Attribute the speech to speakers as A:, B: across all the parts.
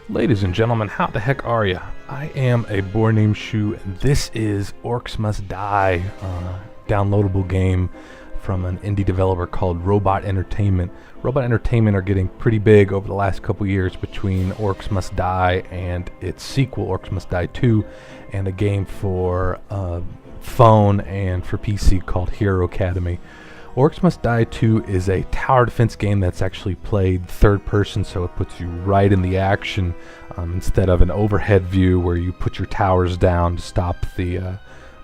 A: Ladies and gentlemen, how the heck are ya? I am a boy named Shue, and this is Orcs Must Die, downloadable game from an indie developer called Robot Entertainment. Robot Entertainment are getting pretty big over the last couple years between Orcs Must Die and its sequel, Orcs Must Die 2, and a game for phone and for PC called Hero Academy. Orcs Must Die 2 is a tower defense game that's actually played third person, so it puts you right in the action instead of an overhead view where you put your towers down to stop the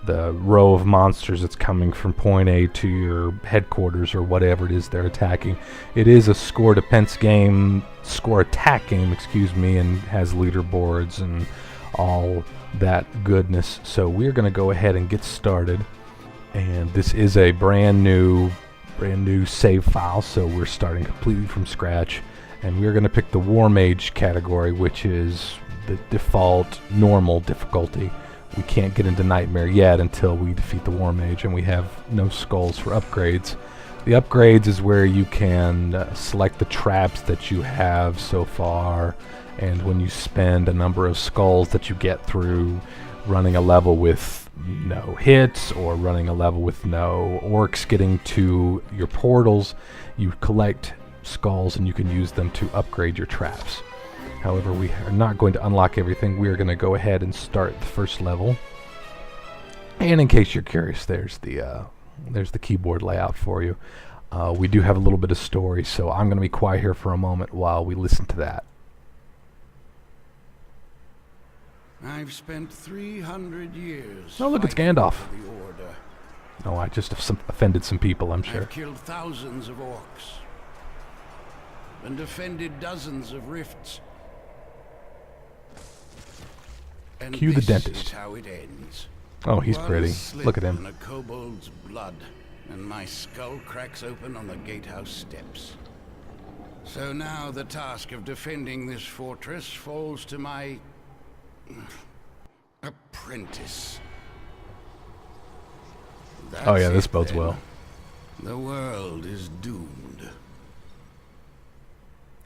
A: row of monsters that's coming from point A to your headquarters or whatever it is they're attacking. It is a score attack game, and has leaderboards and all that goodness. So we're going to go ahead and get started. And this is a brand new save file, so we're starting completely from scratch, and we're going to pick the War Mage category, which is the default normal difficulty. We can't get into Nightmare yet until we defeat the War Mage, and we have no skulls for upgrades. The upgrades is where you can select the traps that you have so far, and when you spend a number of skulls that you get through running a level with no hits or running a level with no orcs getting to your portals, you collect skulls and you can use them to upgrade your traps. However, we are not going to unlock everything. We are going to go ahead and start the first level. And in case you're curious, there's the keyboard layout for you. We do have a little bit of story, so I'm going to be quiet here for a moment while we listen to that.
B: I've spent 300 years.
A: Oh, look, it's Gandalf. Oh, I just offended some people, I'm sure.
B: I've killed thousands of orcs and defended dozens of rifts. And
A: Cue the
B: this
A: dentist.
B: is how it ends.
A: Oh, he's
B: One
A: pretty.
B: slip
A: Look at him.
B: in a kobold's blood, and my skull cracks open on the gatehouse steps. So now the task of defending this fortress falls to my apprentice.
A: Oh yeah,
B: That's
A: this
B: it
A: bodes
B: then.
A: well.
B: The world is doomed.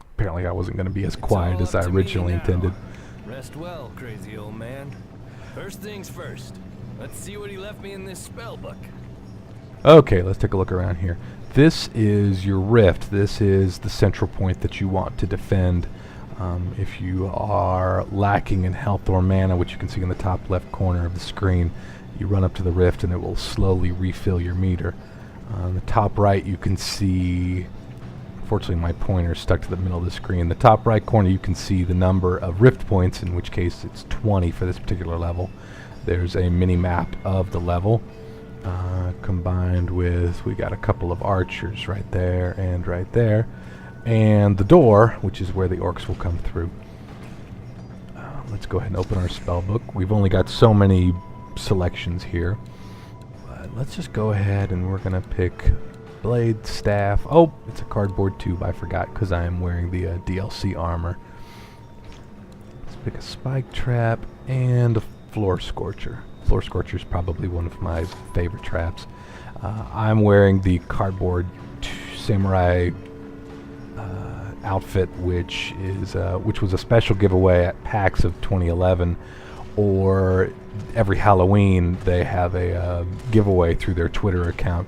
A: Apparently I wasn't going to be as quiet as I originally intended.
C: Rest well, crazy old man. First things first. Let's see what he left me in this spell book.
A: Okay, let's take a look around here. This is your rift. This is the central point that you want to defend. If you are lacking in health or mana, which you can see in the top left corner of the screen, you run up to the rift and it will slowly refill your meter. On the top right you can see, unfortunately my pointer is stuck to the middle of the screen, the top right corner you can see the number of rift points, in which case it's 20 for this particular level. There's a mini map of the level combined with, we got a couple of archers right there and right there, and the door, which is where the orcs will come through. Let's go ahead and open our spell book. We've only got so many selections here, but let's just go ahead and we're gonna pick blade, staff. Oh, it's a cardboard tube, I forgot, because I am wearing the DLC armor. Let's pick a spike trap and a floor scorcher. Floor scorcher is probably one of my favorite traps. I'm wearing the cardboard samurai outfit, which was a special giveaway at PAX of 2011, or every Halloween they have a giveaway through their Twitter account,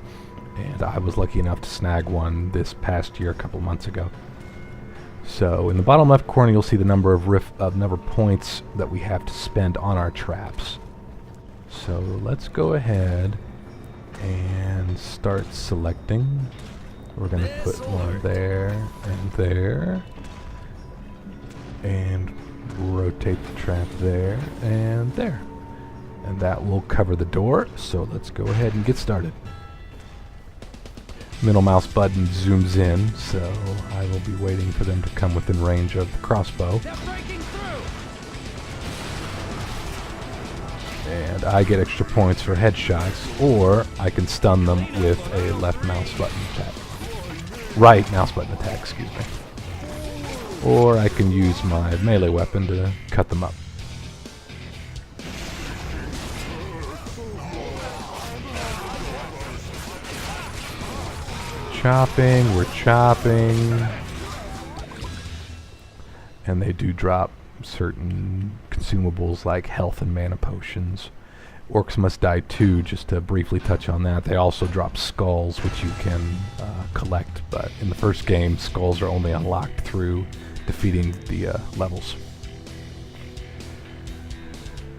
A: and I was lucky enough to snag one this past year, a couple months ago. So in the bottom left corner you'll see the number of points that we have to spend on our traps. So let's go ahead and start selecting. We're going to put one there and there, and rotate the trap there and there, and that will cover the door. So let's go ahead and get started. Middle mouse button zooms in, so I will be waiting for them to come within range of the crossbow. And I get extra points for headshots, or I can stun them with a left mouse button attack. Right mouse button attack, excuse me. Or I can use my melee weapon to cut them up. Chopping, we're chopping. And they do drop certain consumables like health and mana potions. Orcs must die too, just to briefly touch on that. They also drop skulls, which you can collect, but in the first game, skulls are only unlocked through defeating the levels.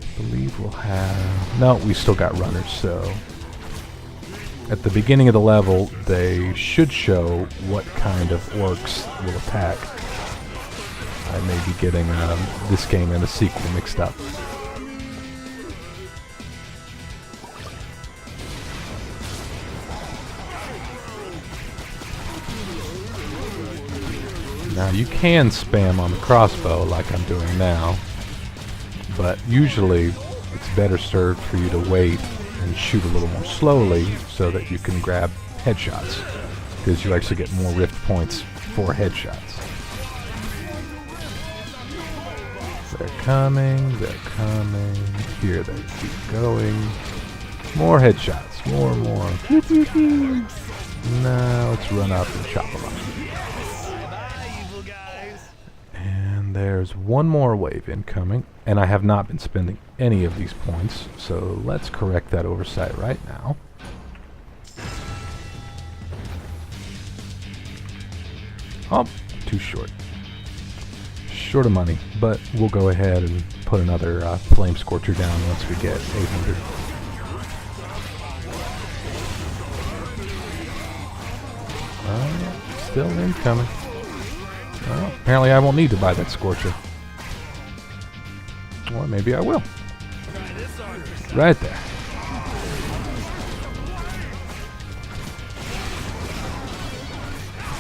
A: I believe we'll have... No, we still got runners, so... At the beginning of the level, they should show what kind of orcs will attack. I may be getting this game and the sequel mixed up. Now you can spam on the crossbow like I'm doing now, but usually it's better served for you to wait and shoot a little more slowly so that you can grab headshots, because you actually get more rift points for headshots. They're coming, here they keep going. More headshots, more. Now let's run up and chop them up. And there's one more wave incoming, and I have not been spending any of these points, so let's correct that oversight right now. Oh, too short. Short of money, but we'll go ahead and put another Flame Scorcher down once we get 800. Still incoming. Well, apparently I won't need to buy that Scorcher. Or maybe I will. Right there.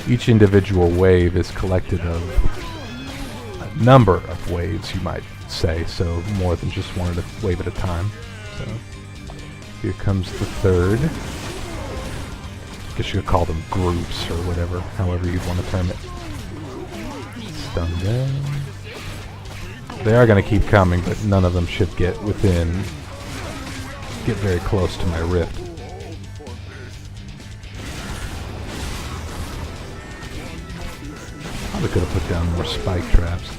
A: Each individual wave is collected of a number of waves, you might say, so more than just one wave at a time. So here comes the third. I guess you could call them groups or whatever, however you'd want to term it. Stun them. They are going to keep coming, but none of them should get very close to my rift. Probably could have put down more spike traps.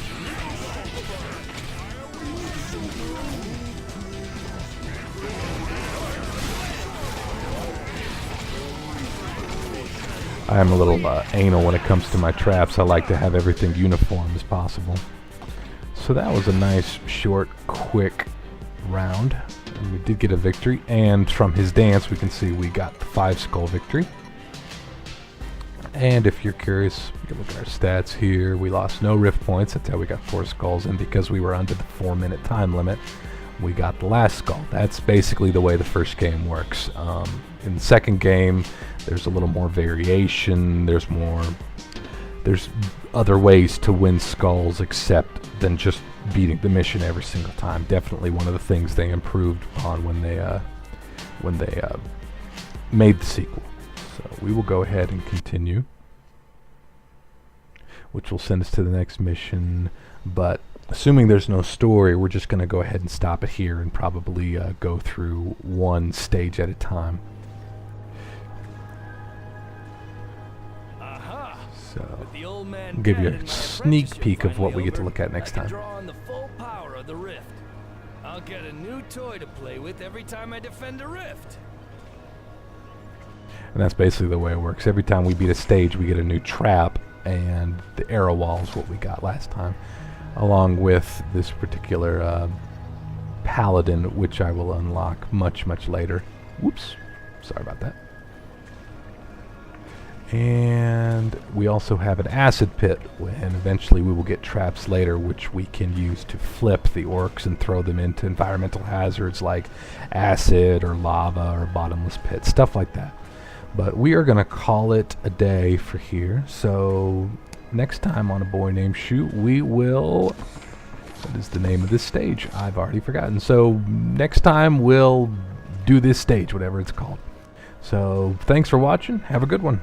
A: I am a little anal when it comes to my traps. I like to have everything uniform as possible. So that was a nice, short, quick round. And we did get a victory, and from his dance we can see we got the 5 skull victory. And if you're curious, you can look at our stats here. We lost no rift points, that's how we got 4 skulls, and because we were under the 4-minute time limit, we got the last skull. That's basically the way the first game works. In the second game, there's a little more variation, there's other ways to win skulls except than just beating the mission every single time. Definitely one of the things they improved upon when they made the sequel. So we will go ahead and continue, which will send us to the next mission, but assuming there's no story, we're just going to go ahead and stop it here and probably go through one stage at a time. So I'll give you a sneak peek of what we get to look at next time.
C: I'll get a new toy to play with every time I defend a rift.
A: And that's basically the way it works. Every time we beat a stage, we get a new trap, and the arrow wall is what we got last time, along with this particular paladin, which I will unlock much later. Whoops, sorry about that. And we also have an acid pit, and eventually we will get traps later which we can use to flip the orcs and throw them into environmental hazards like acid or lava or bottomless pit, stuff like that. But we are going to call it a day for here. So next time on A Boy Named Shue, we will... What is the name of this stage? I've already forgotten. So next time we'll do this stage, whatever it's called. So thanks for watching. Have a good one.